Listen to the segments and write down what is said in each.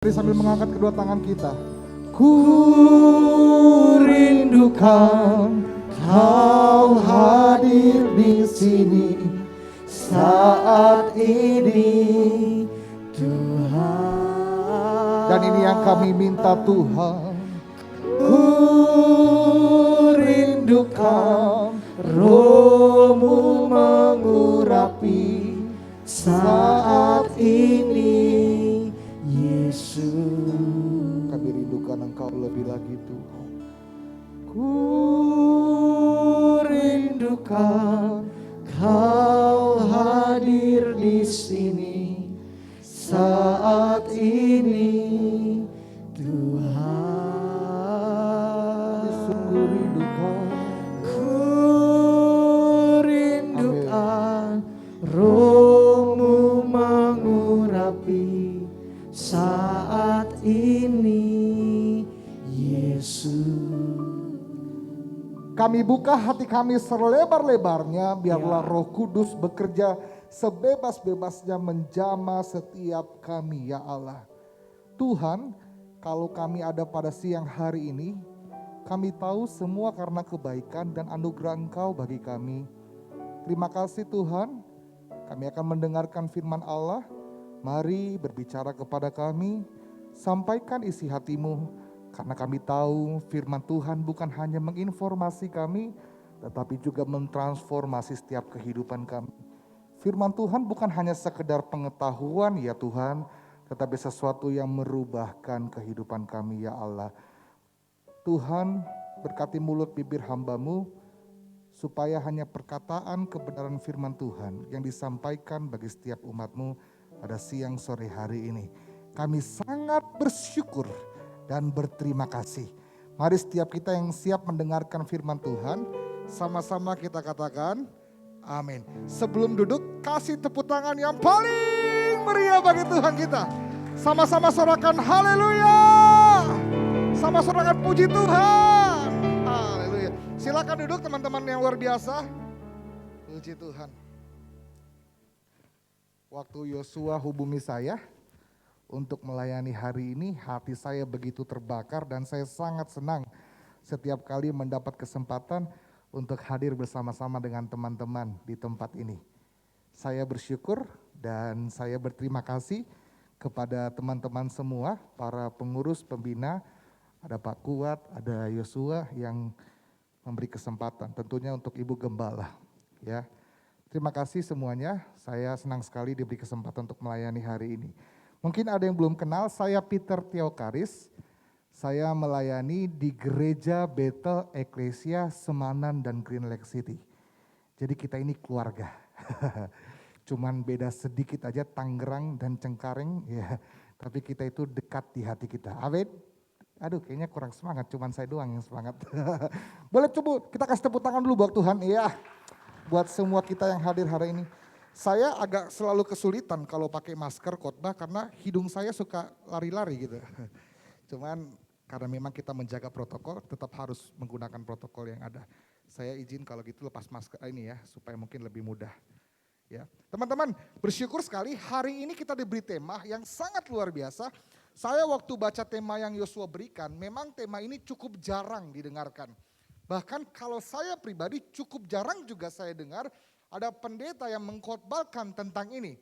Mari sambil mengangkat kedua tangan kita. Ku rindukan Kau hadir di sini saat ini, Tuhan. Dan ini yang kami minta, Tuhan. Ku rindukan Roh-Mu mengurapi saat ini, Yesus. Kami rindukan Engkau lebih lagi, Tuhan. Ku rindukan Kau hadir di sini saat ini, Tuhan. Sungguh rindukan. Ku rindukan Roh-Mu mengurapi saat ini, Yesus. Kami buka hati kami selebar-lebarnya, biarlah Roh Kudus bekerja sebebas-bebasnya menjamah setiap kami, ya Allah. Tuhan, kalau kami ada pada siang hari ini, kami tahu semua karena kebaikan dan anugerah Engkau bagi kami. Terima kasih Tuhan, kami akan mendengarkan firman Allah. Mari berbicara kepada kami, sampaikan isi hati-Mu. Karena kami tahu firman Tuhan bukan hanya menginformasi kami, tetapi juga mentransformasi setiap kehidupan kami. Firman Tuhan bukan hanya sekedar pengetahuan ya Tuhan, tetapi sesuatu yang merubahkan kehidupan kami ya Allah. Tuhan, berkati mulut bibir hamba-Mu, supaya hanya perkataan kebenaran firman Tuhan yang disampaikan bagi setiap umat-Mu pada siang sore hari ini. Kami sangat bersyukur dan berterima kasih. Mari setiap kita yang siap mendengarkan firman Tuhan, sama-sama kita katakan amin. Sebelum duduk, kasih tepuk tangan yang paling meriah bagi Tuhan kita. Sama-sama sorakan haleluya. Sama sorakan puji Tuhan. Haleluya. Silakan duduk teman-teman yang luar biasa. Puji Tuhan. Waktu Yosua hubungi saya untuk melayani hari ini, hati saya begitu terbakar dan saya sangat senang setiap kali mendapat kesempatan untuk hadir bersama-sama dengan teman-teman di tempat ini. Saya bersyukur dan saya berterima kasih kepada teman-teman semua, para pengurus pembina, ada Pak Kuat, ada Yosua yang memberi kesempatan, tentunya untuk Ibu Gembala. Ya, terima kasih semuanya, saya senang sekali diberi kesempatan untuk melayani hari ini. Mungkin ada yang belum kenal, saya Peter Theokaris. Saya melayani di Gereja Bethel Eklesia Semanan dan Green Lake City. Jadi kita ini keluarga. Cuman beda sedikit aja Tangerang dan Cengkareng ya. Tapi kita itu dekat di hati kita. Amin. Aduh kayaknya kurang semangat, cuman saya doang yang semangat. Boleh coba kita kasih tepuk tangan dulu buat Tuhan. Iya. Buat semua kita yang hadir hari ini. Saya agak selalu kesulitan kalau pakai masker khotbah karena hidung saya suka lari-lari gitu. Cuman karena memang kita menjaga protokol, tetap harus menggunakan protokol yang ada. Saya izin kalau gitu lepas masker ini ya, supaya mungkin lebih mudah. Ya, teman-teman, bersyukur sekali hari ini kita diberi tema yang sangat luar biasa. Saya waktu baca tema yang Yosua berikan, memang tema ini cukup jarang didengarkan. Bahkan kalau saya pribadi cukup jarang juga saya dengar ada pendeta yang mengkhotbahkan tentang ini.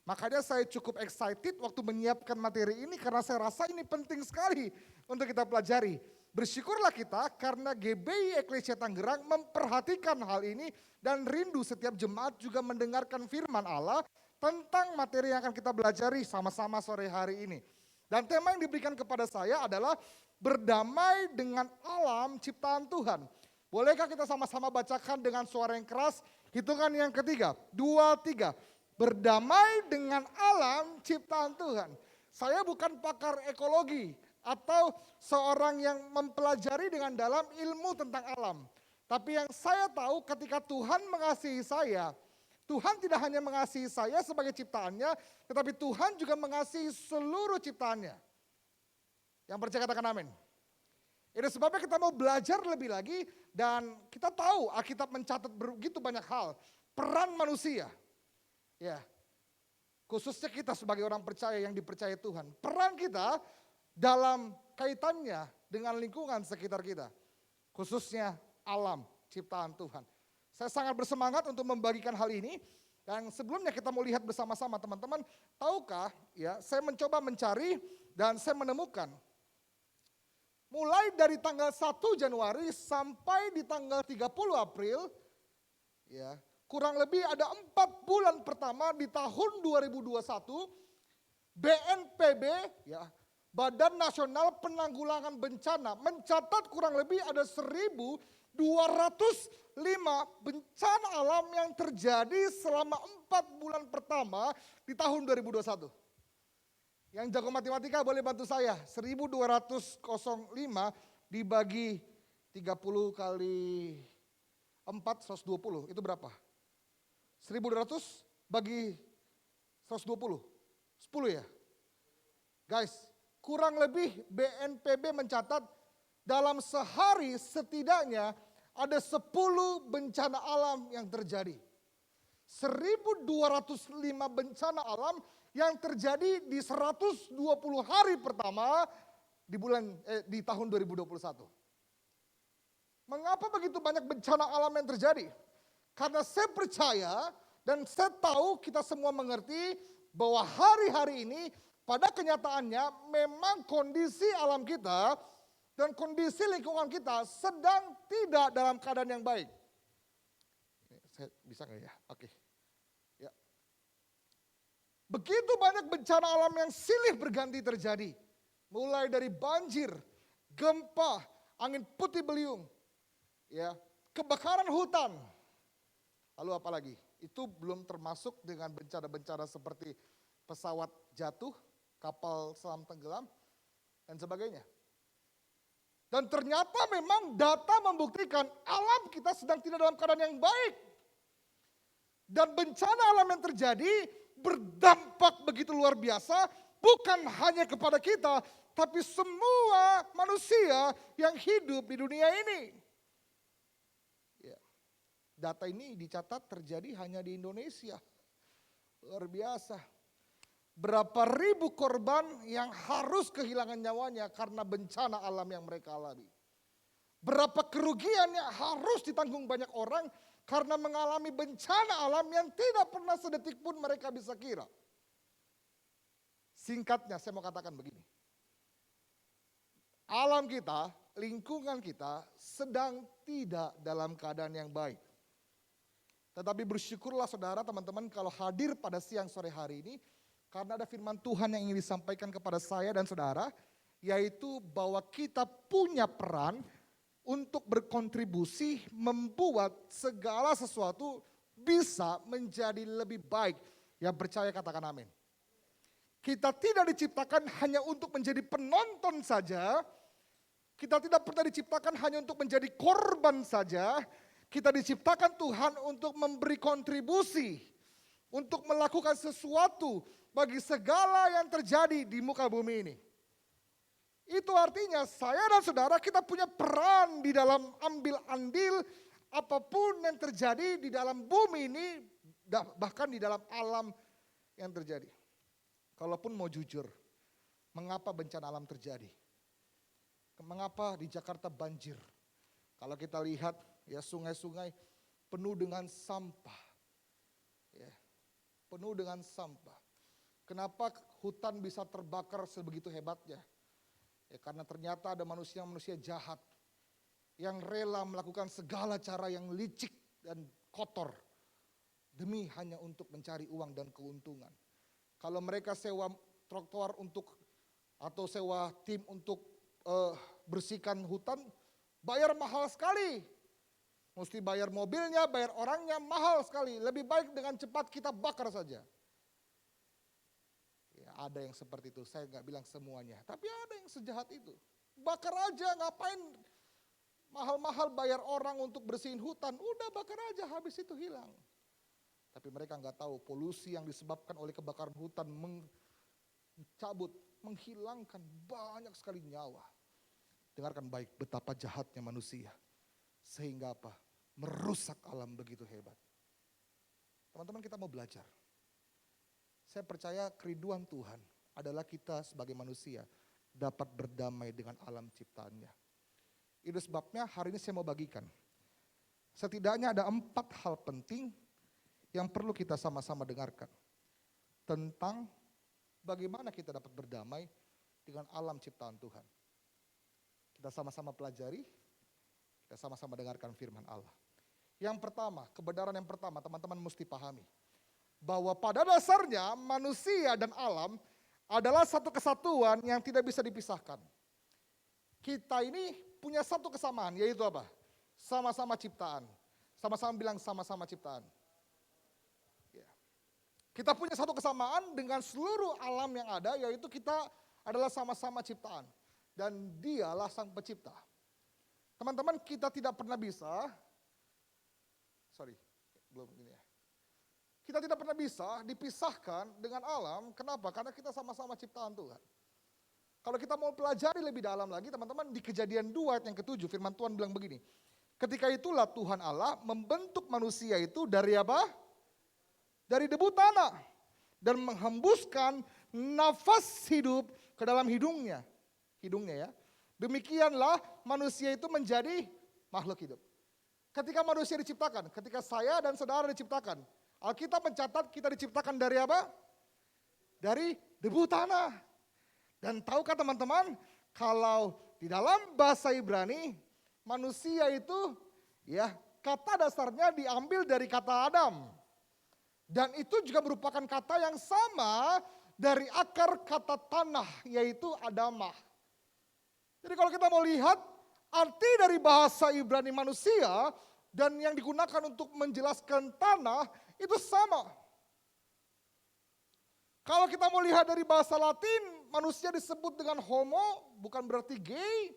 Makanya saya cukup excited waktu menyiapkan materi ini karena saya rasa ini penting sekali untuk kita pelajari. Bersyukurlah kita karena GBI Eklesia Tangerang memperhatikan hal ini dan rindu setiap jemaat juga mendengarkan firman Allah tentang materi yang akan kita pelajari sama-sama sore hari ini. Dan tema yang diberikan kepada saya adalah berdamai dengan alam ciptaan Tuhan. Bolehkah kita sama-sama bacakan dengan suara yang keras? Hitungan yang ketiga, 2, 3. Berdamai dengan alam ciptaan Tuhan. Saya bukan pakar ekologi atau seorang yang mempelajari dengan dalam ilmu tentang alam. Tapi yang saya tahu ketika Tuhan mengasihi saya, Tuhan tidak hanya mengasihi saya sebagai ciptaannya, tetapi Tuhan juga mengasihi seluruh ciptaannya. Yang percaya katakan amin. Itu sebabnya kita mau belajar lebih lagi dan kita tahu Alkitab mencatat begitu banyak hal. Peran manusia. Ya. Khususnya kita sebagai orang percaya yang dipercaya Tuhan. Peran kita dalam kaitannya dengan lingkungan sekitar kita. Khususnya alam ciptaan Tuhan. Saya sangat bersemangat untuk membagikan hal ini. Dan sebelumnya kita mau lihat bersama-sama teman-teman. Tahukah ya, saya mencoba mencari dan saya menemukan. Mulai dari tanggal 1 Januari sampai di tanggal 30 April. Ya, kurang lebih ada 4 bulan pertama di tahun 2021, BNPB, ya, Badan Nasional Penanggulangan Bencana, mencatat kurang lebih ada 1.205 bencana alam yang terjadi selama 4 bulan pertama di tahun 2021. Yang jago matematika boleh bantu saya, 1.205 dibagi 30 kali 4, 120, itu berapa? 1.200 bagi 120, 10 ya. Guys, kurang lebih BNPB mencatat dalam sehari setidaknya ada 10 bencana alam yang terjadi. 1.205 bencana alam yang terjadi di 120 hari pertama di tahun 2021. Mengapa begitu banyak bencana alam yang terjadi? Karena saya percaya dan saya tahu kita semua mengerti bahwa hari-hari ini pada kenyataannya memang kondisi alam kita dan kondisi lingkungan kita sedang tidak dalam keadaan yang baik. Saya bisa nggak ya? Oke. Ya. Begitu banyak bencana alam yang silih berganti terjadi. Mulai dari banjir, gempa, angin puting beliung, ya, kebakaran hutan. Lalu apa lagi? Itu belum termasuk dengan bencana-bencana seperti pesawat jatuh, kapal selam tenggelam, dan sebagainya. Dan ternyata memang data membuktikan alam kita sedang tidak dalam keadaan yang baik. Dan bencana alam yang terjadi berdampak begitu luar biasa, bukan hanya kepada kita, tapi semua manusia yang hidup di dunia ini. Data ini dicatat terjadi hanya di Indonesia. Luar biasa. Berapa ribu korban yang harus kehilangan nyawanya karena bencana alam yang mereka alami. Berapa kerugian yang harus ditanggung banyak orang karena mengalami bencana alam yang tidak pernah sedetik pun mereka bisa kira. Singkatnya saya mau katakan begini. Alam kita, lingkungan kita sedang tidak dalam keadaan yang baik. Tetapi bersyukurlah saudara teman-teman kalau hadir pada siang sore hari ini. Karena ada firman Tuhan yang ingin disampaikan kepada saya dan saudara. Yaitu bahwa kita punya peran untuk berkontribusi membuat segala sesuatu bisa menjadi lebih baik. Yang percaya katakan amin. Kita tidak diciptakan hanya untuk menjadi penonton saja. Kita tidak pernah diciptakan hanya untuk menjadi korban saja. Kita diciptakan Tuhan untuk memberi kontribusi, untuk melakukan sesuatu bagi segala yang terjadi di muka bumi ini. Itu artinya saya dan saudara kita punya peran di dalam ambil andil apapun yang terjadi di dalam bumi ini, bahkan di dalam alam yang terjadi. Kalaupun mau jujur, mengapa bencana alam terjadi? Mengapa di Jakarta banjir? Kalau kita lihat ya sungai-sungai penuh dengan sampah. Ya, penuh dengan sampah. Kenapa hutan bisa terbakar sebegitu hebatnya? Ya, karena ternyata ada manusia-manusia jahat yang rela melakukan segala cara yang licik dan kotor demi hanya untuk mencari uang dan keuntungan. Kalau mereka sewa trotoar atau sewa tim untuk bersihkan hutan, bayar mahal sekali. Mesti bayar mobilnya, bayar orangnya, mahal sekali. Lebih baik dengan cepat kita bakar saja. Ya, ada yang seperti itu, saya nggak bilang semuanya. Tapi ada yang sejahat itu. Bakar aja, ngapain mahal-mahal bayar orang untuk bersihin hutan. Udah bakar aja, habis itu hilang. Tapi mereka nggak tahu polusi yang disebabkan oleh kebakaran hutan mencabut, menghilangkan banyak sekali nyawa. Dengarkan baik betapa jahatnya manusia. Sehingga apa? Merusak alam begitu hebat. Teman-teman kita mau belajar. Saya percaya kerinduan Tuhan adalah kita sebagai manusia dapat berdamai dengan alam ciptaannya. Itu sebabnya hari ini saya mau bagikan. Setidaknya ada 4 hal penting yang perlu kita sama-sama dengarkan. Tentang bagaimana kita dapat berdamai dengan alam ciptaan Tuhan. Kita sama-sama pelajari, kita sama-sama dengarkan firman Allah. Yang pertama, kebenaran yang pertama teman-teman mesti pahami. Bahwa pada dasarnya manusia dan alam adalah satu kesatuan yang tidak bisa dipisahkan. Kita ini punya satu kesamaan, yaitu apa? Sama-sama ciptaan. Sama-sama bilang sama-sama ciptaan. Ya. Kita punya satu kesamaan dengan seluruh alam yang ada, yaitu kita adalah sama-sama ciptaan. Dan dialah sang pencipta. Teman-teman, kita tidak pernah bisa, kita tidak pernah bisa dipisahkan dengan alam. Kenapa? Karena kita sama-sama ciptaan Tuhan. Kalau kita mau pelajari lebih dalam lagi, teman-teman, di Kejadian 2 ayat yang ke-7, firman Tuhan bilang begini. Ketika itulah Tuhan Allah membentuk manusia itu dari apa? Dari debu tanah. Dan menghembuskan nafas hidup ke dalam hidungnya. Hidungnya ya. Demikianlah manusia itu menjadi makhluk hidup. Ketika manusia diciptakan, ketika saya dan saudara diciptakan, Alkitab mencatat kita diciptakan dari apa? Dari debu tanah. Dan tahukah teman-teman, kalau di dalam bahasa Ibrani, manusia itu ya kata dasarnya diambil dari kata Adam. Dan itu juga merupakan kata yang sama dari akar kata tanah, yaitu Adamah. Jadi kalau kita mau lihat arti dari bahasa Ibrani manusia dan yang digunakan untuk menjelaskan tanah itu sama. Kalau kita mau lihat dari bahasa Latin, manusia disebut dengan homo, bukan berarti gay.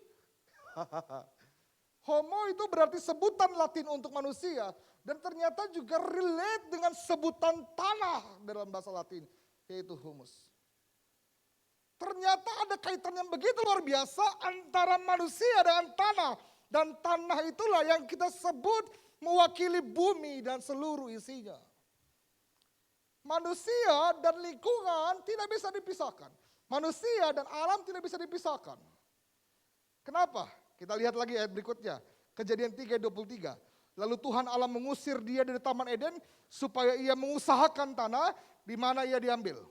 Homo itu berarti sebutan Latin untuk manusia. Dan ternyata juga relate dengan sebutan tanah dalam bahasa Latin, yaitu humus. Ternyata ada kaitan yang begitu luar biasa antara manusia dengan tanah. Dan tanah itulah yang kita sebut mewakili bumi dan seluruh isinya. Manusia dan lingkungan tidak bisa dipisahkan. Manusia dan alam tidak bisa dipisahkan. Kenapa? Kita lihat lagi ayat berikutnya. Kejadian 3:23. Lalu Tuhan Allah mengusir dia dari Taman Eden supaya ia mengusahakan tanah di mana ia diambil.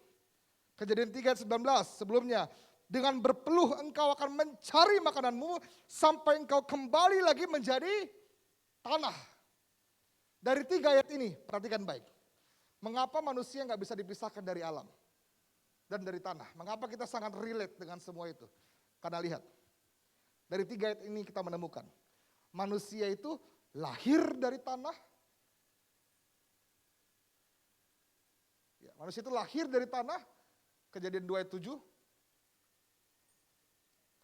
Kejadian 3:19 sebelumnya. Dengan berpeluh engkau akan mencari makananmu sampai engkau kembali lagi menjadi tanah. Dari 3 ayat ini, perhatikan baik. Mengapa manusia nggak bisa dipisahkan dari alam dan dari tanah? Mengapa kita sangat relate dengan semua itu? Karena lihat, dari 3 ayat ini kita menemukan manusia itu lahir dari tanah. Ya, manusia itu lahir dari tanah. Kejadian 2 ayat 7.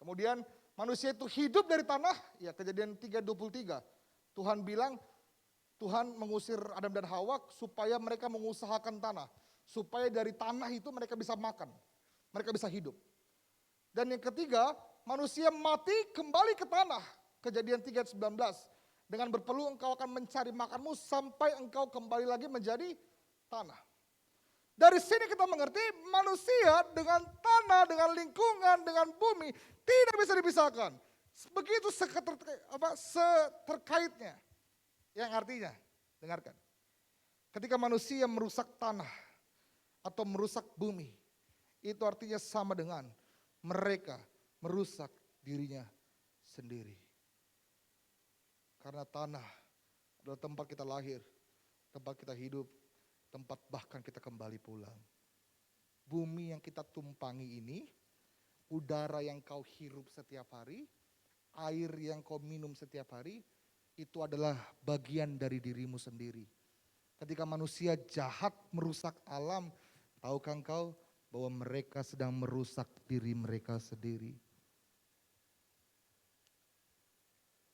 Kemudian manusia itu hidup dari tanah. Ya, Kejadian 3:23. Tuhan bilang, Tuhan mengusir Adam dan Hawa supaya mereka mengusahakan tanah. Supaya dari tanah itu mereka bisa makan. Mereka bisa hidup. Dan yang ketiga, manusia mati kembali ke tanah. Kejadian 3:19. Dengan berpeluh engkau akan mencari makanmu sampai engkau kembali lagi menjadi tanah. Dari sini kita mengerti manusia dengan tanah, dengan lingkungan, dengan bumi tidak bisa dipisahkan. Begitu seterkaitnya. Yang artinya, dengarkan. Ketika manusia merusak tanah atau merusak bumi, itu artinya sama dengan mereka merusak dirinya sendiri. Karena tanah adalah tempat kita lahir, tempat kita hidup, tempat bahkan kita kembali pulang. Bumi yang kita tumpangi ini, udara yang kau hirup setiap hari, air yang kau minum setiap hari, itu adalah bagian dari dirimu sendiri. Ketika manusia jahat merusak alam, tahukah engkau bahwa mereka sedang merusak diri mereka sendiri.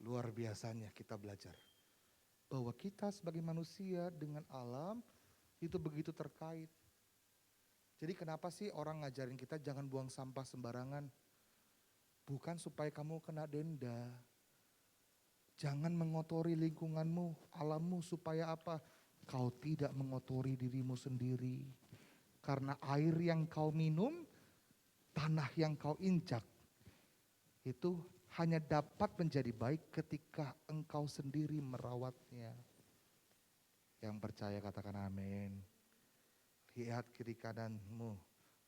Luar biasanya kita belajar bahwa kita sebagai manusia dengan alam itu begitu terkait. Jadi kenapa sih orang ngajarin kita jangan buang sampah sembarangan? Bukan supaya kamu kena denda. Jangan mengotori lingkunganmu, alammu supaya apa? Kau tidak mengotori dirimu sendiri. Karena air yang kau minum, tanah yang kau injak, itu hanya dapat menjadi baik ketika engkau sendiri merawatnya. Yang percaya katakan amin. Lihat kiri kananmu,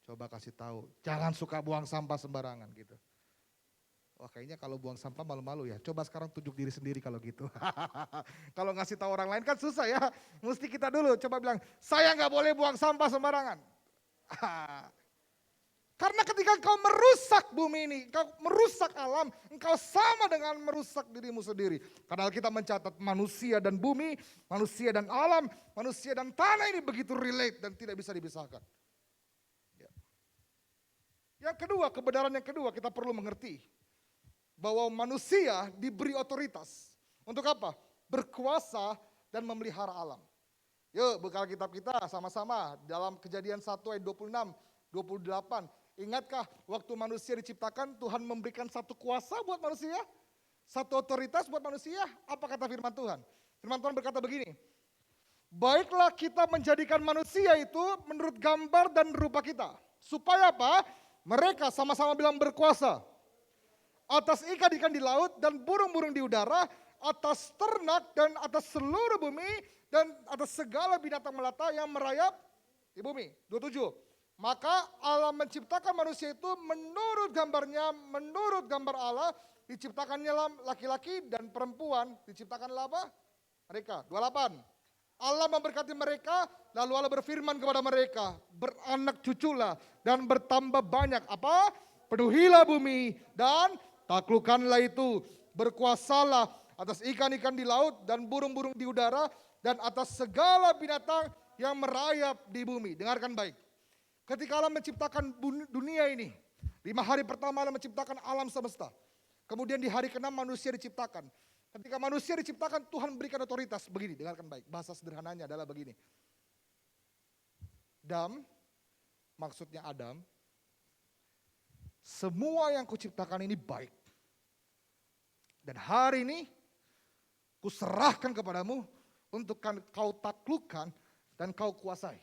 coba kasih tahu, jangan suka buang sampah sembarangan gitu. Wah kayaknya kalau buang sampah malu-malu ya. Coba sekarang tunjuk diri sendiri kalau gitu. Kalau ngasih tahu orang lain kan susah ya. Mesti kita dulu coba bilang, saya nggak boleh buang sampah sembarangan. Karena ketika engkau merusak bumi ini, engkau merusak alam, engkau sama dengan merusak dirimu sendiri. Padahal kita mencatat manusia dan bumi, manusia dan alam, manusia dan tanah ini begitu relate dan tidak bisa dipisahkan. Ya. Yang kedua, kebenaran yang kedua kita perlu mengerti. Bahwa manusia diberi otoritas. Untuk apa? Berkuasa dan memelihara alam. Yuk buka kitab kita sama-sama dalam Kejadian 1 ayat 26, 28. Ingatkah waktu manusia diciptakan Tuhan memberikan satu kuasa buat manusia? Satu otoritas buat manusia? Apa kata firman Tuhan? Firman Tuhan berkata begini. Baiklah kita menjadikan manusia itu menurut gambar dan rupa kita. Supaya apa? Mereka sama-sama bilang berkuasa. Atas ikan-ikan di laut dan burung-burung di udara, atas ternak dan atas seluruh bumi, dan atas segala binatang melata yang merayap di bumi. 27. Maka Allah menciptakan manusia itu menurut gambarnya, menurut gambar Allah, diciptakannya laki-laki dan perempuan, diciptakanlah apa? Mereka. 28. Allah memberkati mereka, lalu Allah berfirman kepada mereka, beranak cuculah dan bertambah banyak. Apa? Penuhilah bumi dan taklukkanlah itu, berkuasalah atas ikan-ikan di laut dan burung-burung di udara dan atas segala binatang yang merayap di bumi. Dengarkan baik. Ketika Allah menciptakan dunia ini, 5 hari pertama Allah menciptakan alam semesta. Kemudian di hari ke-6 manusia diciptakan. Ketika manusia diciptakan Tuhan berikan otoritas. Begini, dengarkan baik. Bahasa sederhananya adalah begini. Maksudnya Adam. Semua yang kuciptakan ini baik. Dan hari ini kuserahkan kepadamu untuk kau taklukkan dan kau kuasai.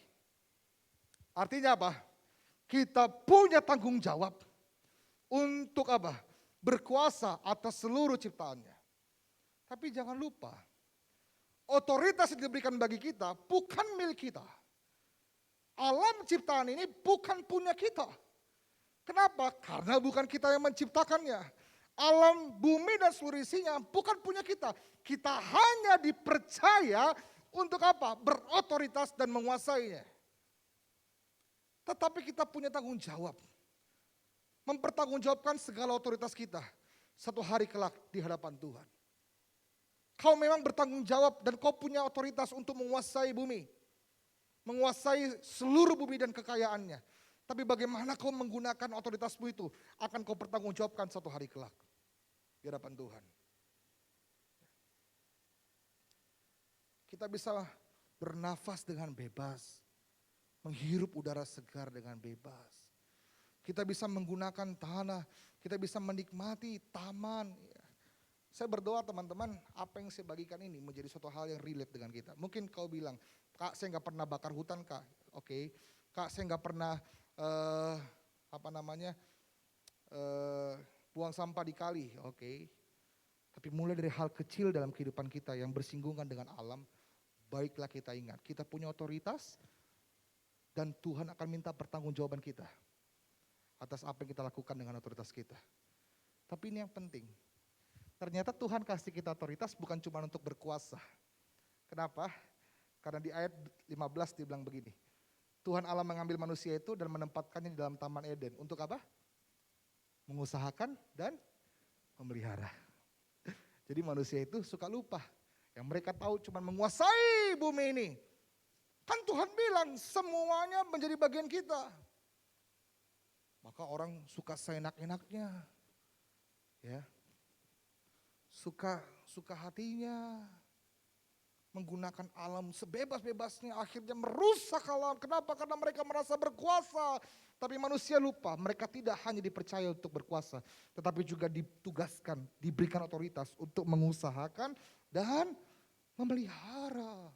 Artinya apa? Kita punya tanggung jawab untuk apa? Berkuasa atas seluruh ciptaannya. Tapi jangan lupa, otoritas yang diberikan bagi kita bukan milik kita. Alam ciptaan ini bukan punya kita. Kenapa? Karena bukan kita yang menciptakannya. Alam, bumi dan seluruh isinya bukan punya kita. Kita hanya dipercaya untuk apa? Berotoritas dan menguasainya. Tetapi kita punya tanggung jawab. Mempertanggungjawabkan segala otoritas kita. Satu hari kelak di hadapan Tuhan. Kau memang bertanggung jawab dan kau punya otoritas untuk menguasai bumi. Menguasai seluruh bumi dan kekayaannya. Tapi bagaimana kau menggunakan otoritasmu itu akan kau pertanggungjawabkan satu hari kelak di hadapan Tuhan. Kita bisa bernafas dengan bebas, menghirup udara segar dengan bebas. Kita bisa menggunakan tanah, kita bisa menikmati taman. Saya berdoa teman-teman, apa yang saya bagikan ini menjadi suatu hal yang relate dengan kita. Mungkin kau bilang, Kak saya nggak pernah bakar hutan Kak, oke. Kak saya nggak pernah buang sampah di kali, oke. Tapi mulai dari hal kecil dalam kehidupan kita yang bersinggungan dengan alam, baiklah kita ingat, kita punya otoritas dan Tuhan akan minta pertanggungjawaban kita atas apa yang kita lakukan dengan otoritas kita. Tapi ini yang penting, ternyata Tuhan kasih kita otoritas bukan cuma untuk berkuasa. Kenapa? Karena di ayat 15 dia bilang begini, Tuhan Allah mengambil manusia itu dan menempatkannya di dalam Taman Eden. Untuk apa? Mengusahakan dan memelihara. Jadi manusia itu suka lupa. Yang mereka tahu cuma menguasai bumi ini. Kan Tuhan bilang semuanya menjadi bagian kita. Maka orang suka seenak-enaknya. Ya. Suka hatinya. Menggunakan alam sebebas-bebasnya, akhirnya merusak alam. Kenapa? Karena mereka merasa berkuasa. Tapi manusia lupa, mereka tidak hanya dipercaya untuk berkuasa, tetapi juga ditugaskan, diberikan otoritas untuk mengusahakan dan memelihara.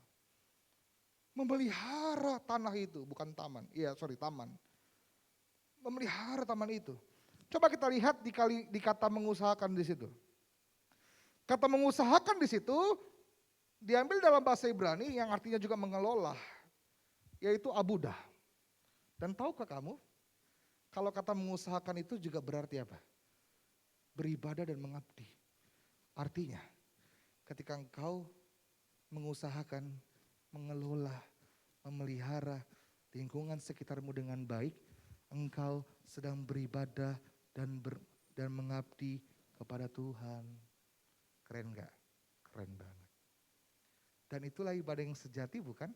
Memelihara tanah itu, bukan taman. Taman. Memelihara taman itu. Coba kita lihat di kata mengusahakan di situ. Kata mengusahakan di situ diambil dalam bahasa Ibrani yang artinya juga mengelola, yaitu abudah. Dan tahukah kamu, kalau kata mengusahakan itu juga berarti apa? Beribadah dan mengabdi. Artinya, ketika engkau mengusahakan, mengelola, memelihara lingkungan sekitarmu dengan baik, engkau sedang beribadah dan mengabdi kepada Tuhan. Keren gak? Keren banget. Dan itulah ibadah yang sejati, bukan?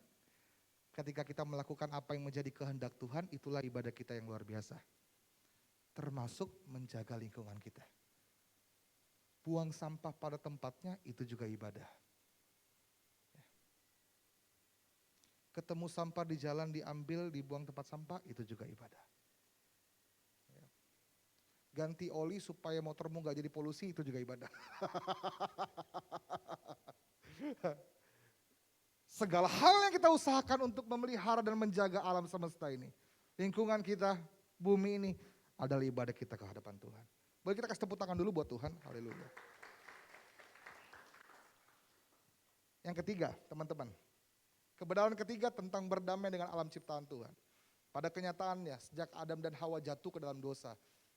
Ketika kita melakukan apa yang menjadi kehendak Tuhan, itulah ibadah kita yang luar biasa. Termasuk menjaga lingkungan kita. Buang sampah pada tempatnya, itu juga ibadah. Ketemu sampah di jalan, diambil, dibuang tempat sampah, itu juga ibadah. Ganti oli supaya motormu gak jadi polusi, itu juga ibadah. Segala hal yang kita usahakan untuk memelihara dan menjaga alam semesta ini, lingkungan kita, bumi ini, adalah ibadah kita ke hadapan Tuhan. Boleh kita kasih tepuk tangan dulu buat Tuhan, haleluya. Yang ketiga, teman-teman, kebenaran ketiga tentang berdamai dengan alam ciptaan Tuhan. Pada kenyataannya, sejak Adam dan Hawa jatuh ke dalam dosa,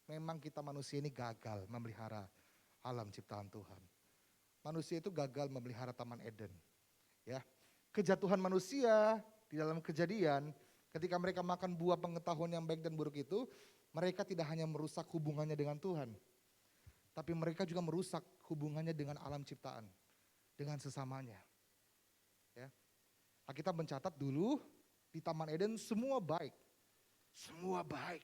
memang kita manusia ini gagal memelihara alam ciptaan Tuhan. Manusia itu gagal memelihara Taman Eden. Ya, kejatuhan manusia di dalam Kejadian, ketika mereka makan buah pengetahuan yang baik dan buruk itu, mereka tidak hanya merusak hubungannya dengan Tuhan, tapi mereka juga merusak hubungannya dengan alam ciptaan, dengan sesamanya. Ya, Alkitab mencatat dulu di Taman Eden semua baik, semua baik.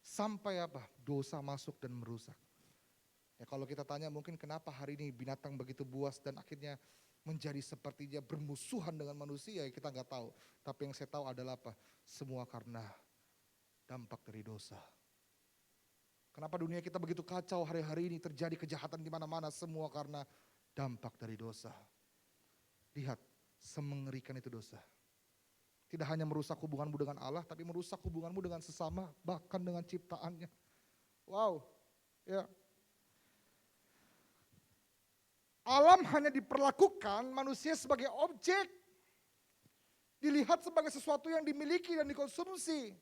Sampai apa? Dosa masuk dan merusak. Ya, kalau kita tanya mungkin kenapa hari ini binatang begitu buas dan akhirnya menjadi sepertinya bermusuhan dengan manusia, kita nggak tahu. Tapi yang saya tahu adalah apa? Semua karena dampak dari dosa. Kenapa dunia kita begitu kacau hari-hari ini, terjadi kejahatan di mana-mana, semua karena dampak dari dosa. Lihat, semengerikan itu dosa. Tidak hanya merusak hubunganmu dengan Allah, tapi merusak hubunganmu dengan sesama, bahkan dengan ciptaannya. Wow, ya. Alam hanya diperlakukan manusia sebagai objek, dilihat sebagai sesuatu yang dimiliki dan dikonsumsi.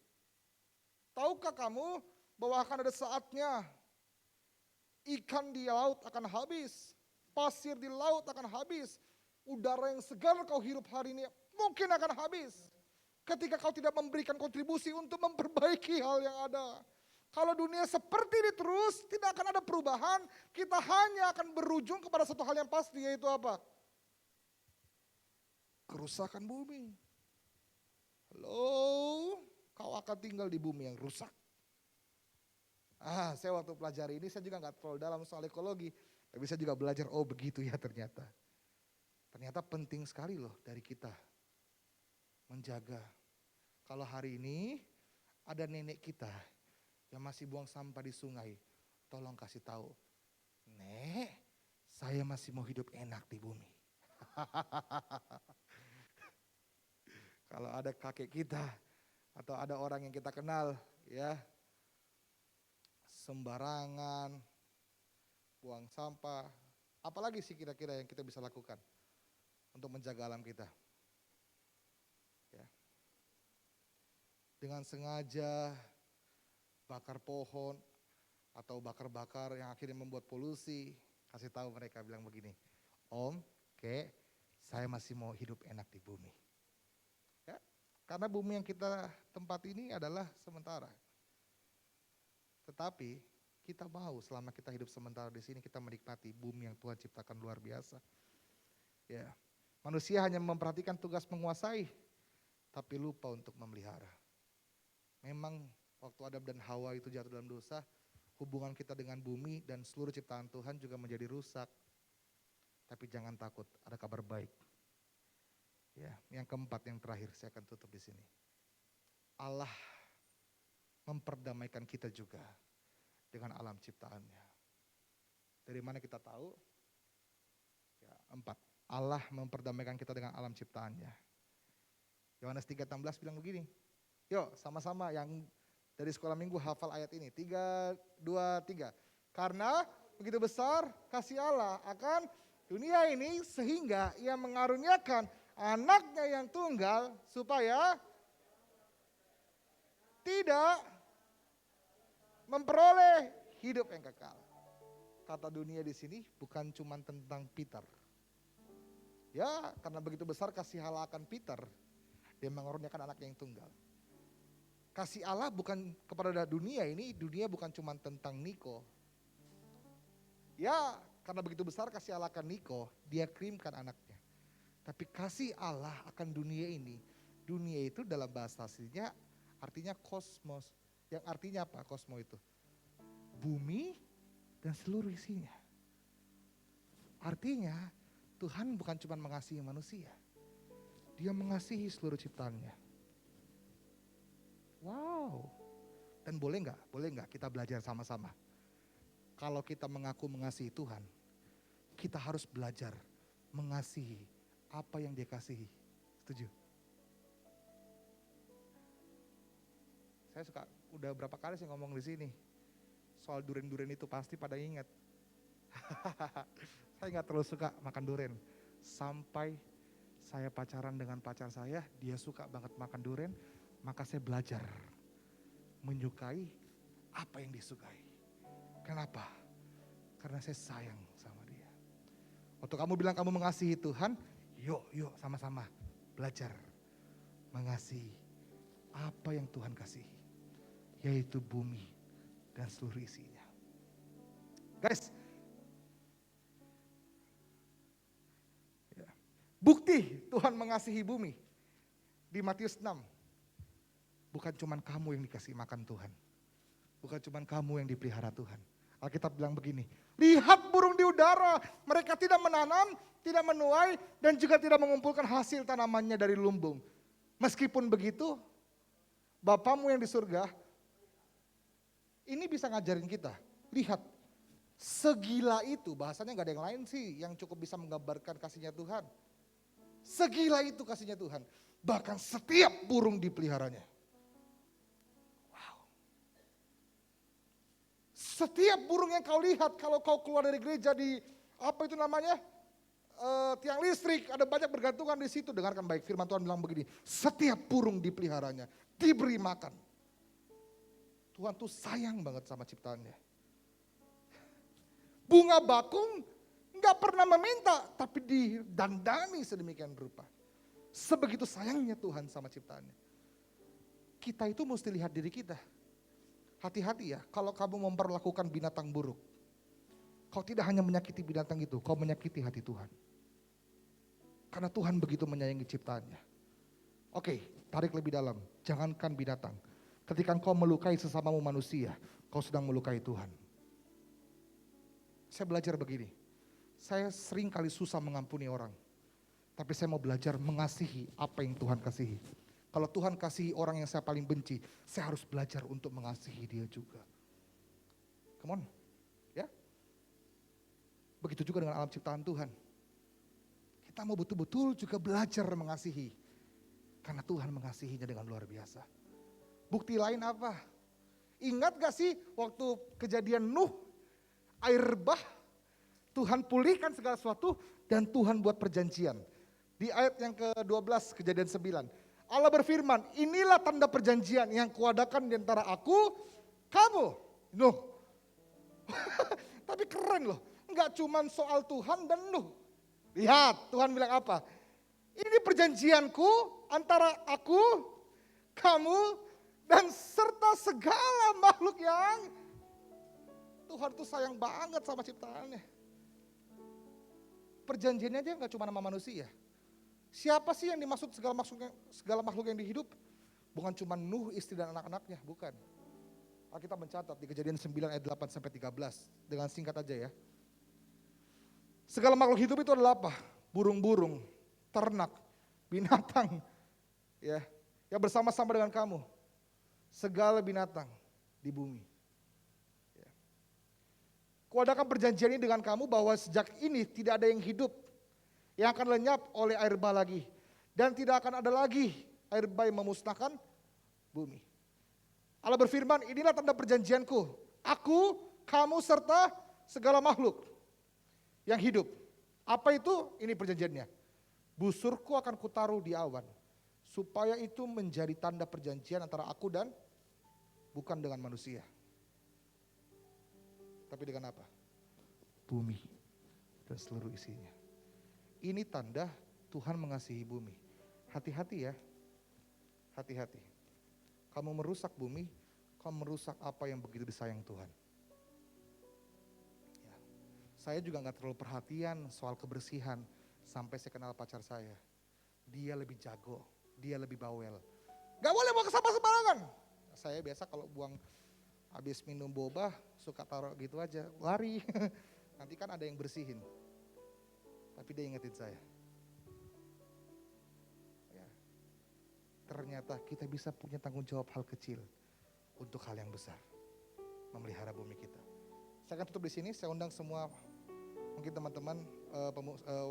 Tahukah kamu bahwa akan ada saatnya ikan di laut akan habis, pasir di laut akan habis, udara yang segar kau hirup hari ini mungkin akan habis. Ketika kau tidak memberikan kontribusi untuk memperbaiki hal yang ada. Kalau dunia seperti ini terus, tidak akan ada perubahan. Kita hanya akan berujung kepada satu hal yang pasti, yaitu apa? Kerusakan bumi. Halo, kau akan tinggal di bumi yang rusak. Saya waktu pelajari ini, saya juga nggak terlalu dalam soal ekologi. Tapi saya juga belajar, oh begitu ya ternyata. Ternyata penting sekali loh dari kita menjaga. Kalau hari ini ada nenek kita yang masih buang sampah di sungai, tolong kasih tahu, Nek, saya masih mau hidup enak di bumi. Kalau ada kakek kita atau ada orang yang kita kenal, ya sembarangan buang sampah, apalagi sih kira-kira yang kita bisa lakukan untuk menjaga alam kita? Ya. Dengan sengaja bakar pohon atau bakar-bakar yang akhirnya membuat polusi, kasih tahu mereka, bilang begini, Om, Kek, saya masih mau hidup enak di bumi. Ya, karena bumi yang kita tempat ini adalah sementara. Tetapi kita mau selama kita hidup sementara di sini, kita menikmati bumi yang Tuhan ciptakan luar biasa. Ya, manusia hanya memperhatikan tugas menguasai, tapi lupa untuk memelihara. Memang waktu Adam dan Hawa itu jatuh dalam dosa, hubungan kita dengan bumi dan seluruh ciptaan Tuhan juga menjadi rusak. Tapi jangan takut, ada kabar baik. Ya, yang keempat, yang terakhir, saya akan tutup di sini. Allah memperdamaikan kita juga dengan alam ciptaannya. Dari mana kita tahu? Ya, 4. Allah memperdamaikan kita dengan alam ciptaannya. Yohanes 3:16 bilang begini. Yuk sama-sama yang dari sekolah minggu hafal ayat ini. 3, 2, 3. Karena begitu besar kasih Allah akan dunia ini sehingga ia mengaruniakan anaknya yang tunggal supaya tidak memperoleh hidup yang kekal. Kata dunia di sini bukan cuma tentang Peter. Ya, karena begitu besar kasih Allah akan Peter, dia mengaruniakan anaknya yang tunggal. Kasih Allah bukan kepada dunia ini, dunia bukan cuma tentang Niko. Ya, karena begitu besar kasih Allah akan Niko, dia kirimkan anaknya. Tapi kasih Allah akan dunia ini, dunia itu dalam bahasa aslinya artinya kosmos. Yang artinya apa kosmos itu? Bumi dan seluruh isinya. Artinya Tuhan bukan cuma mengasihi manusia. Dia mengasihi seluruh ciptaannya. Wow. Dan boleh nggak kita belajar sama-sama. Kalau kita mengaku mengasihi Tuhan, kita harus belajar mengasihi apa yang Dia kasihi. Setuju? Saya suka, udah berapa kali sih ngomong di sini. Soal durian-durian itu pasti pada ingat. Saya nggak terlalu suka makan durian. Sampai saya pacaran dengan pacar saya, dia suka banget makan durian. Maka saya belajar menyukai apa yang disukai. Kenapa? Karena saya sayang sama dia. Waktu kamu bilang kamu mengasihi Tuhan, yuk sama-sama belajar mengasihi apa yang Tuhan kasihi. Yaitu bumi dan seluruh isinya. Guys, bukti Tuhan mengasihi bumi di Matius 6. Bukan cuma kamu yang dikasih makan Tuhan. Bukan cuma kamu yang dipelihara Tuhan. Alkitab bilang begini, lihat burung di udara, mereka tidak menanam, tidak menuai, dan juga tidak mengumpulkan hasil tanamannya dari lumbung. Meskipun begitu, Bapamu yang di surga, ini bisa ngajarin kita, lihat, segila itu, bahasanya gak ada yang lain sih yang cukup bisa menggambarkan kasihnya Tuhan. Segila itu kasihnya Tuhan, bahkan setiap burung dipeliharanya. Setiap burung yang kau lihat kalau kau keluar dari gereja di apa itu namanya tiang listrik, ada banyak bergantungan di situ. Dengarkan baik, firman Tuhan bilang begini, setiap burung dipeliharanya, diberi makan. Tuhan tuh sayang banget sama ciptaannya. Bunga bakung nggak pernah meminta, tapi didandani sedemikian rupa. Sebegitu sayangnya Tuhan sama ciptaannya. Kita itu mesti lihat diri kita. Hati-hati ya, kalau kamu memperlakukan binatang buruk. Kau tidak hanya menyakiti binatang itu, kau menyakiti hati Tuhan. Karena Tuhan begitu menyayangi ciptaannya. Oke, tarik lebih dalam. Jangankan binatang. Ketika kau melukai sesamamu manusia, kau sedang melukai Tuhan. Saya belajar begini. Saya sering kali susah mengampuni orang. Tapi saya mau belajar mengasihi apa yang Tuhan kasihi. Kalau Tuhan kasihi orang yang saya paling benci, saya harus belajar untuk mengasihi dia juga. Come on, ya. Begitu juga dengan alam ciptaan Tuhan. Kita mau betul-betul juga belajar mengasihi. Karena Tuhan mengasihinya dengan luar biasa. Bukti lain apa? Ingat gak sih waktu kejadian Nuh, air bah, Tuhan pulihkan segala sesuatu dan Tuhan buat perjanjian. Di ayat yang ke-12 kejadian 9. Allah berfirman, inilah tanda perjanjian yang kuadakan di antara aku, kamu, Nuh. Tapi keren loh, enggak cuma soal Tuhan dan Nuh. Lihat, Tuhan bilang apa? Ini perjanjianku antara aku, kamu, dan serta segala makhluk yang Tuhan tuh sayang banget sama ciptaannya. Perjanjiannya aja enggak cuma sama manusia. Siapa sih yang dimaksud segala makhluk yang dihidup? Bukan cuma Nuh, istri dan anak-anaknya, bukan. Alkitab mencatat di Kejadian 9 ayat 8 sampai 13. Dengan singkat aja ya. Segala makhluk hidup itu adalah apa? Burung-burung, ternak, binatang, ya, yang bersama-sama dengan kamu. Segala binatang di bumi. Ya. Kuadakan perjanjian ini dengan kamu bahwa sejak ini tidak ada yang hidup yang akan lenyap oleh air bah lagi. Dan tidak akan ada lagi air bah yang memusnahkan bumi. Allah berfirman, inilah tanda perjanjianku. Aku, kamu, serta segala makhluk yang hidup. Apa itu? Ini perjanjiannya. Busurku akan kutaruh di awan, supaya itu menjadi tanda perjanjian antara aku dan bukan dengan manusia. Tapi dengan apa? Bumi dan seluruh isinya. Ini tanda Tuhan mengasihi bumi. Hati-hati ya, hati-hati. Kamu merusak bumi, kamu merusak apa yang begitu disayang Tuhan. Ya. Saya juga gak terlalu perhatian soal kebersihan sampai saya kenal pacar saya. Dia lebih jago, dia lebih bawel. Gak boleh buang sampah sembarangan. Saya biasa kalau buang habis minum boba suka taruh gitu aja, lari. Nanti kan ada yang bersihin. Tapi dia ingetin saya. Ya. Ternyata kita bisa punya tanggung jawab hal kecil untuk hal yang besar. Memelihara bumi kita. Saya akan tutup di sini, saya undang semua mungkin teman-teman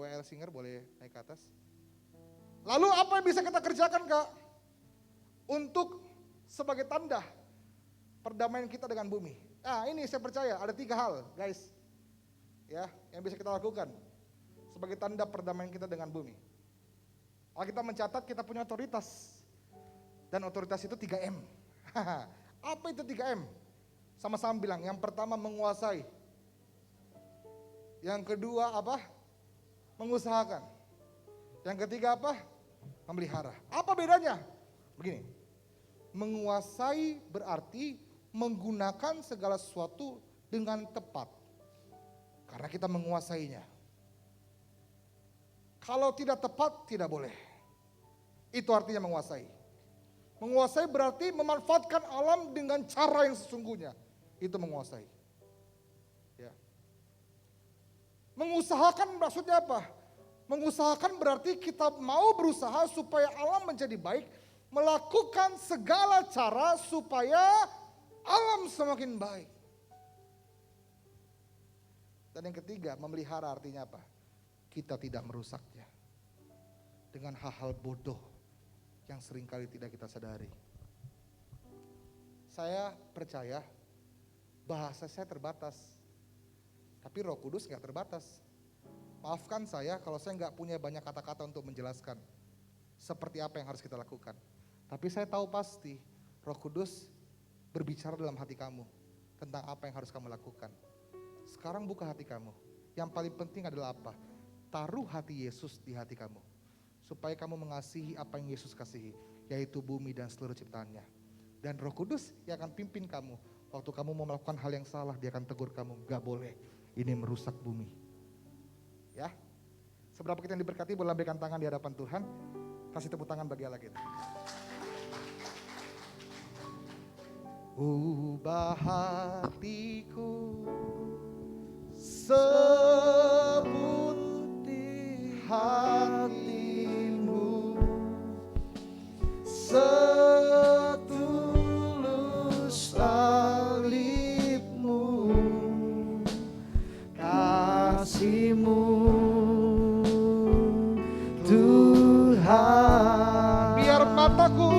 WL Singer boleh naik ke atas. Lalu apa yang bisa kita kerjakan Kak? Untuk sebagai tanda perdamaian kita dengan bumi. Nah ini saya percaya ada 3 hal guys. Ya, yang bisa kita lakukan sebagai tanda perdamaian kita dengan bumi. Alkitab mencatat kita punya otoritas. Dan otoritas itu 3M. Apa itu 3M? Sama-sama bilang, yang pertama menguasai. Yang kedua apa? Mengusahakan. Yang ketiga apa? Memelihara. Apa bedanya? Begini, menguasai berarti menggunakan segala sesuatu dengan tepat. Karena kita menguasainya. Kalau tidak tepat, tidak boleh. Itu artinya menguasai. Menguasai berarti memanfaatkan alam dengan cara yang sesungguhnya. Itu menguasai. Ya. Mengusahakan maksudnya apa? Mengusahakan berarti kita mau berusaha supaya alam menjadi baik. Melakukan segala cara supaya alam semakin baik. Dan yang ketiga, memelihara artinya apa? Kita tidak merusaknya. Dengan hal-hal bodoh yang seringkali tidak kita sadari. Saya percaya bahasa saya terbatas. Tapi Roh Kudus gak terbatas. Maafkan saya kalau saya gak punya banyak kata-kata untuk menjelaskan. Seperti apa yang harus kita lakukan. Tapi saya tahu pasti Roh Kudus berbicara dalam hati kamu. Tentang apa yang harus kamu lakukan. Sekarang buka hati kamu. Yang paling penting adalah apa? Taruh hati Yesus di hati kamu. Supaya kamu mengasihi apa yang Yesus kasihi. Yaitu bumi dan seluruh ciptaannya. Dan Roh Kudus yang akan pimpin kamu. Waktu kamu mau melakukan hal yang salah, dia akan tegur kamu. Gak boleh, ini merusak bumi. Ya, seberapa kita yang diberkati, boleh lambaikan tangan di hadapan Tuhan. Kasih tepuk tangan bagi Allah kita. Ubah hatiku seperti hatimu, setulus salibmu, kasihmu Tuhan. Biar mataku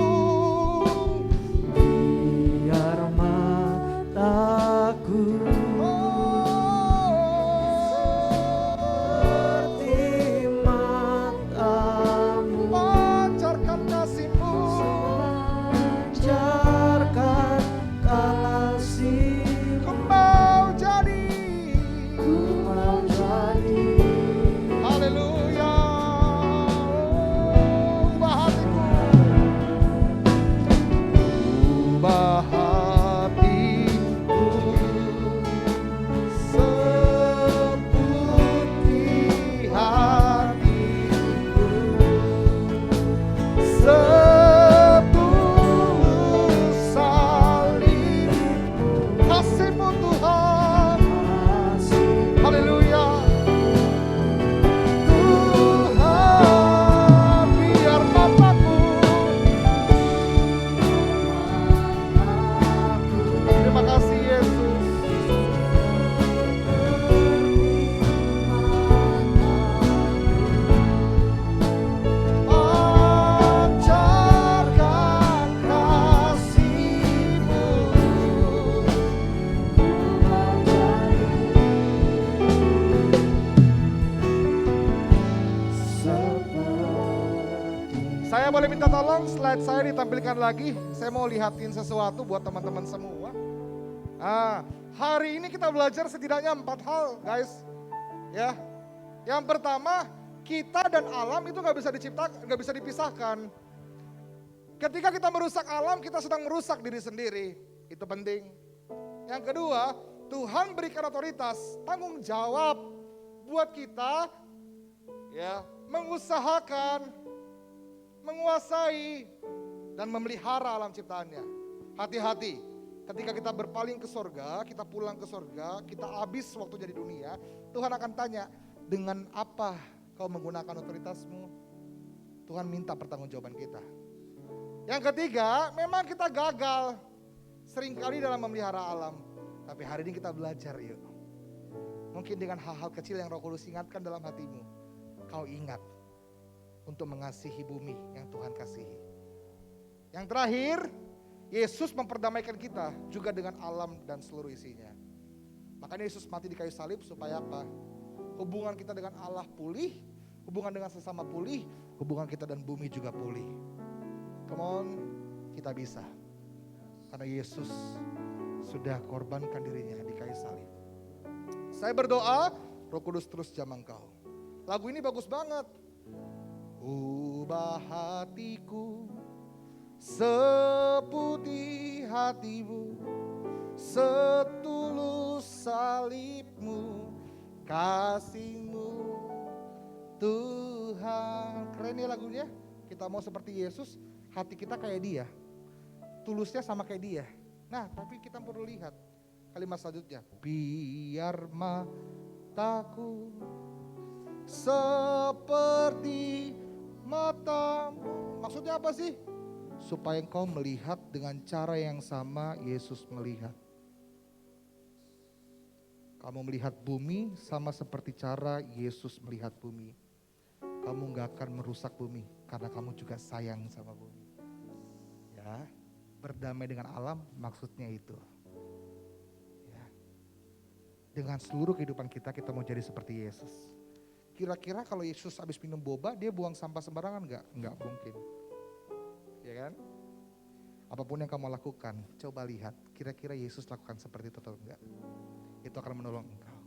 Saya boleh minta tolong slide saya ditampilkan lagi. Saya mau lihatin sesuatu buat teman-teman semua. Hari ini kita belajar setidaknya 4 hal, guys. Ya, yang pertama, kita dan alam itu nggak bisa dipisahkan. Ketika kita merusak alam, kita sedang merusak diri sendiri. Itu penting. Yang kedua, Tuhan berikan otoritas, tanggung jawab buat kita, ya, mengusahakan, menguasai, dan memelihara alam ciptaannya. Hati-hati, ketika kita berpaling ke sorga, kita pulang ke sorga, kita habis waktu jadi dunia, Tuhan akan tanya, dengan apa kau menggunakan otoritasmu? Tuhan minta pertanggungjawaban kita. Yang ketiga, memang kita gagal seringkali dalam memelihara alam. Tapi hari ini kita belajar yuk. Mungkin dengan hal-hal kecil yang Roh Kudus ingatkan dalam hatimu, kau ingat untuk mengasihi bumi yang Tuhan kasihi. Yang terakhir, Yesus memperdamaikan kita juga dengan alam dan seluruh isinya. Makanya Yesus mati di kayu salib supaya apa? Hubungan kita dengan Allah pulih, hubungan dengan sesama pulih, hubungan kita dan bumi juga pulih. Come on, kita bisa. Karena Yesus sudah korbankan dirinya di kayu salib. Saya berdoa, Roh Kudus terus jamah engkau. Lagu ini bagus banget. Ubah hatiku seputih hatimu, setulus salibmu, kasihmu Tuhan. Keren ya lagunya. Kita mau seperti Yesus, hati kita kayak dia, tulusnya sama kayak dia. Nah, tapi kita perlu lihat kalimat selanjutnya. Biar mataku seperti matamu. Maksudnya apa sih? Supaya engkau melihat dengan cara yang sama Yesus melihat. Kamu melihat bumi sama seperti cara Yesus melihat bumi. Kamu gak akan merusak bumi karena kamu juga sayang sama bumi. Ya. Berdamai dengan alam maksudnya itu. Ya. Dengan seluruh kehidupan kita mau jadi seperti Yesus. Kira-kira kalau Yesus habis minum boba, dia buang sampah sembarangan enggak? Enggak mungkin. Ya kan? Apapun yang kamu lakukan, coba lihat. Kira-kira Yesus lakukan seperti itu atau enggak? Itu akan menolong engkau.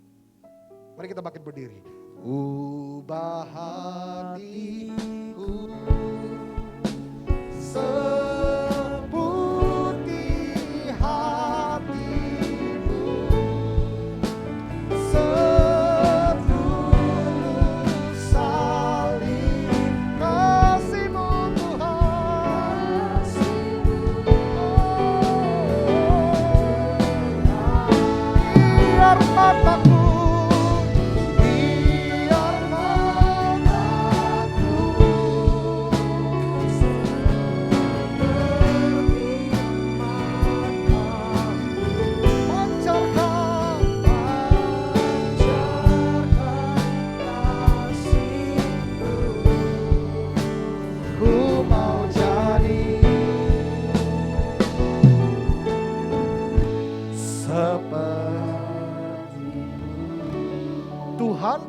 Mari kita bangkit berdiri. Ubah hatiku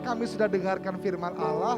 kami sudah dengarkan firman Allah.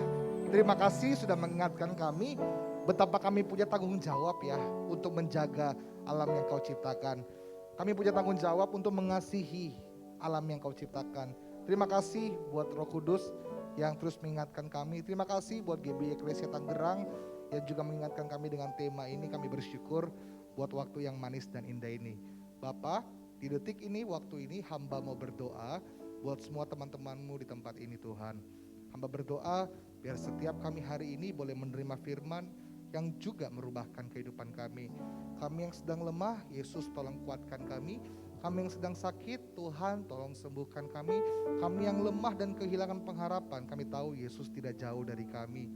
Terima kasih sudah mengingatkan kami betapa kami punya tanggung jawab ya untuk menjaga alam yang kau ciptakan. Kami punya tanggung jawab untuk mengasihi alam yang kau ciptakan. Terima kasih buat Roh Kudus yang terus mengingatkan kami. Terima kasih buat GBI Eklesia Tangerang yang juga mengingatkan kami dengan tema ini. Kami bersyukur buat waktu yang manis dan indah ini. Bapak, di detik ini, waktu ini hamba mau berdoa buat semua teman-temanmu di tempat ini Tuhan. Hamba berdoa biar setiap kami hari ini boleh menerima firman yang juga merubahkan kehidupan kami. Kami yang sedang lemah, Yesus tolong kuatkan kami. Kami yang sedang sakit, Tuhan tolong sembuhkan kami. Kami yang lemah dan kehilangan pengharapan, kami tahu Yesus tidak jauh dari kami.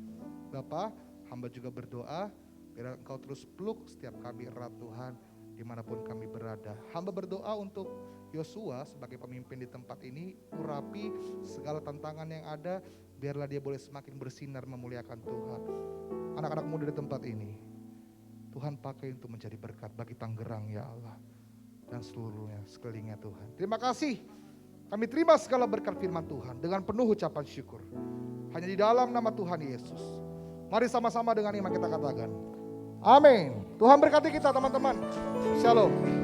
Bapa, hamba juga berdoa biar Engkau terus peluk setiap kami erat Tuhan dimanapun kami berada. Hamba berdoa untuk Yosua sebagai pemimpin di tempat ini, urapi segala tantangan yang ada, biarlah dia boleh semakin bersinar memuliakan Tuhan. Anak-anak muda di tempat ini, Tuhan pakai untuk menjadi berkat bagi Tangerang ya Allah, dan seluruhnya sekelilingnya Tuhan. Terima kasih, kami terima segala berkat firman Tuhan dengan penuh ucapan syukur. Hanya di dalam nama Tuhan Yesus, Mari sama-sama dengan iman kita katakan. Amin. Tuhan berkati kita teman-teman. Shalom.